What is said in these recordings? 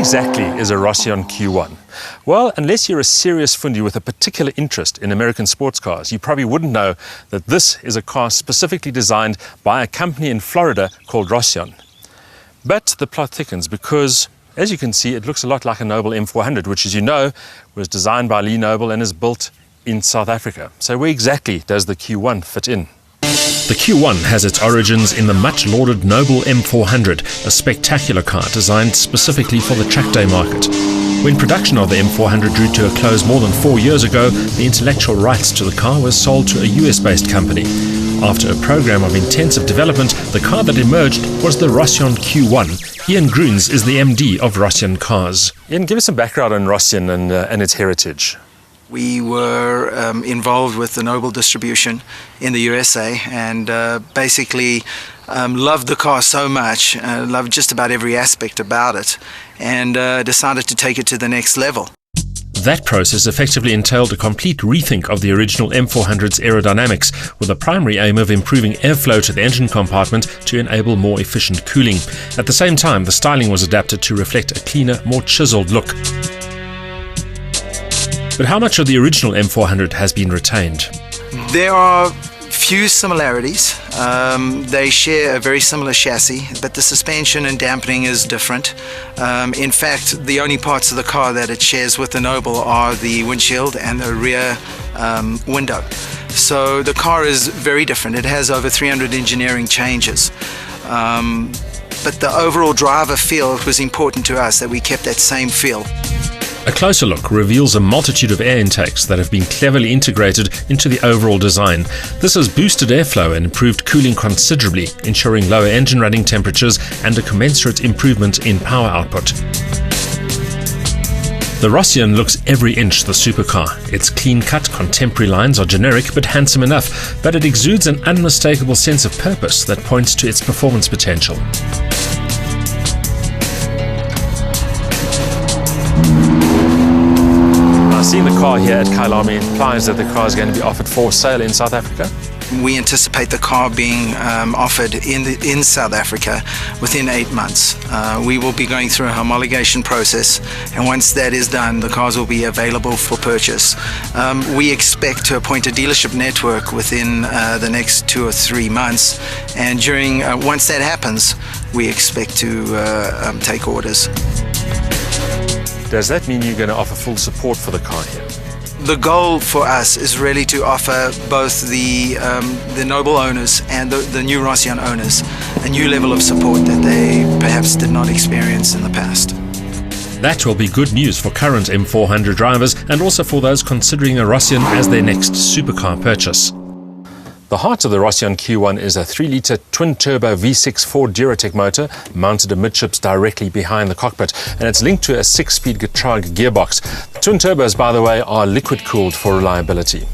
exactly is a Rossion Q1? Well, unless you're a serious fundi with a particular interest in American sports cars, you probably wouldn't know that this is a car specifically designed by a company in Florida called Rossion. But the plot thickens because, as you can see, it looks a lot like a Noble M400, which, as you know, was designed by Lee Noble and is built in South Africa. So where exactly does the Q1 fit in? The Q1 has its origins in the much-lauded Noble M400, a spectacular car designed specifically for the track day market. When production of the M400 drew to a close more than 4 years ago, the intellectual rights to the car was sold to a US-based company. After a program of intensive development, the car that emerged was the Rossion Q1. Ian Groons is the MD of Rossion Cars. Ian, give us some background on Rossion and its heritage. We were involved with the Noble distribution in the USA and basically loved the car so much, loved just about every aspect about it, and decided to take it to the next level. That process effectively entailed a complete rethink of the original M400's aerodynamics, with the primary aim of improving airflow to the engine compartment to enable more efficient cooling. At the same time, the styling was adapted to reflect a cleaner, more chiseled look. But how much of the original M400 has been retained? There are few similarities. They share a very similar chassis, but the suspension and dampening is different. In fact, the only parts of the car that it shares with the Noble are the windshield and the rear window. So the car is very different. It has over 300 engineering changes. But the overall driver feel, it was important to us that we kept that same feel. A closer look reveals a multitude of air intakes that have been cleverly integrated into the overall design. This has boosted airflow and improved cooling considerably, ensuring lower engine running temperatures and a commensurate improvement in power output. The Rossion looks every inch the supercar. Its clean-cut contemporary lines are generic but handsome enough, but it exudes an unmistakable sense of purpose that points to its performance potential. Seeing the car here at Kyalami implies that the car is going to be offered for sale in South Africa? We anticipate the car being offered in South Africa within 8 months. We will be going through a homologation process, and once that is done, the cars will be available for purchase. We expect to appoint a dealership network within the next 2 or 3 months, and once that happens, we expect to take orders. Does that mean you're going to offer full support for the car here? The goal for us is really to offer both the Noble owners and the new Rossion owners a new level of support that they perhaps did not experience in the past. That will be good news for current M400 drivers and also for those considering a Rossion as their next supercar purchase. The heart of the Rossion Q1 is a 3-litre twin-turbo V6 Ford Durotech motor mounted amidships directly behind the cockpit, and it's linked to a 6-speed Getrag gearbox. The twin turbos, by the way, are liquid-cooled for reliability.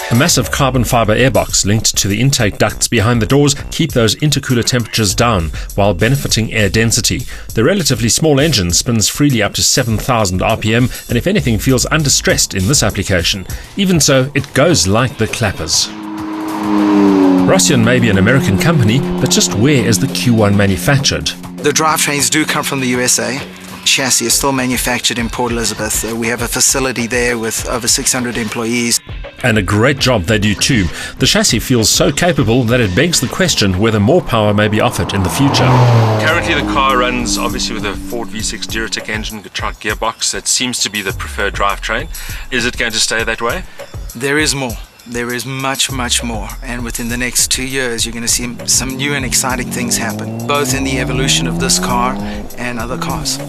A massive carbon fibre airbox linked to the intake ducts behind the doors keep those intercooler temperatures down while benefiting air density. The relatively small engine spins freely up to 7,000 RPM and if anything feels understressed in this application. Even so, it goes like the clappers. Rossion may be an American company, but just where is the Q1 manufactured? The drivetrains do come from the USA. Chassis is still manufactured in Port Elizabeth. We have a facility there with over 600 employees. And a great job they do too. The chassis feels so capable that it begs the question whether more power may be offered in the future. Currently the car runs obviously with a Ford V6 Durotech engine, Getrag gearbox. That seems to be the preferred drivetrain. Is it going to stay that way? There is more. There is much, much more. And within the next 2 years, you're going to see some new and exciting things happen, both in the evolution of this car and other cars.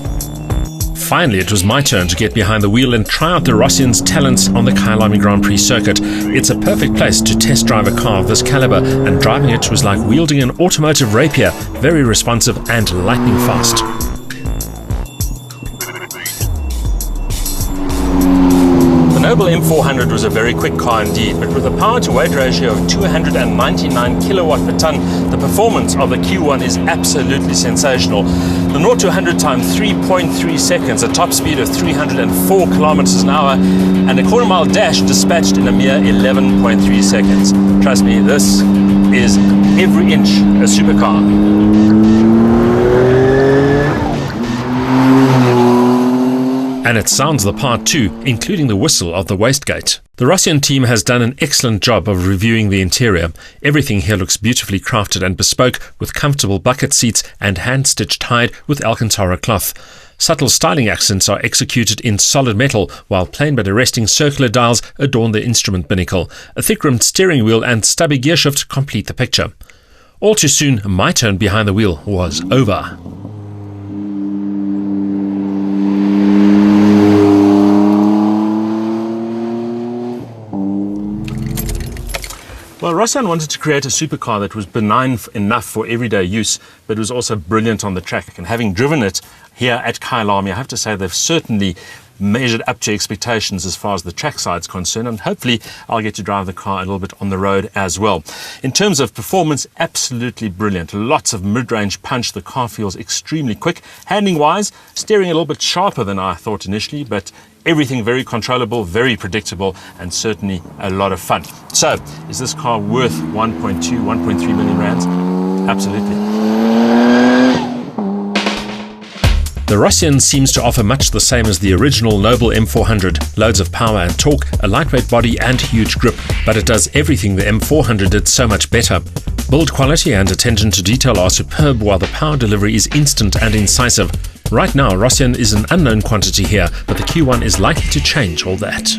Finally, it was my turn to get behind the wheel and try out the Rossion's talents on the Kyalami Grand Prix circuit. It's a perfect place to test drive a car of this caliber, and driving it was like wielding an automotive rapier, very responsive and lightning fast. Noble M400 was a very quick car indeed, but with a power-to-weight ratio of 299 kilowatt per ton, the performance of the Q1 is absolutely sensational. The 0 to 100 time 3.3 seconds, a top speed of 304 kilometers an hour, and a quarter-mile dash dispatched in a mere 11.3 seconds. Trust me, this is every inch a supercar. And it sounds the part too, including the whistle of the wastegate. The Rossion team has done an excellent job of reviewing the interior. Everything here looks beautifully crafted and bespoke, with comfortable bucket seats and hand-stitched hide with Alcantara cloth. Subtle styling accents are executed in solid metal, while plain but arresting circular dials adorn the instrument binnacle. A thick-rimmed steering wheel and stubby gearshift complete the picture. All too soon, my turn behind the wheel was over. Well, Rossion wanted to create a supercar that was benign enough for everyday use, but was also brilliant on the track. And having driven it here at Kyalami, I have to say they've certainly measured up to expectations as far as the track side is concerned, and hopefully I'll get to drive the car a little bit on the road as well. In terms of performance, absolutely brilliant. Lots of mid-range punch. The car feels extremely quick. Handling wise, steering a little bit sharper than I thought initially, but everything very controllable, very predictable, and certainly a lot of fun. So, is this car worth 1.2, 1.3 million rands? Absolutely. The Rossion seems to offer much the same as the original Noble M400, loads of power and torque, a lightweight body and huge grip, but it does everything the M400 did so much better. Build quality and attention to detail are superb, while the power delivery is instant and incisive. Right now, Rossion is an unknown quantity here, but the Q1 is likely to change all that.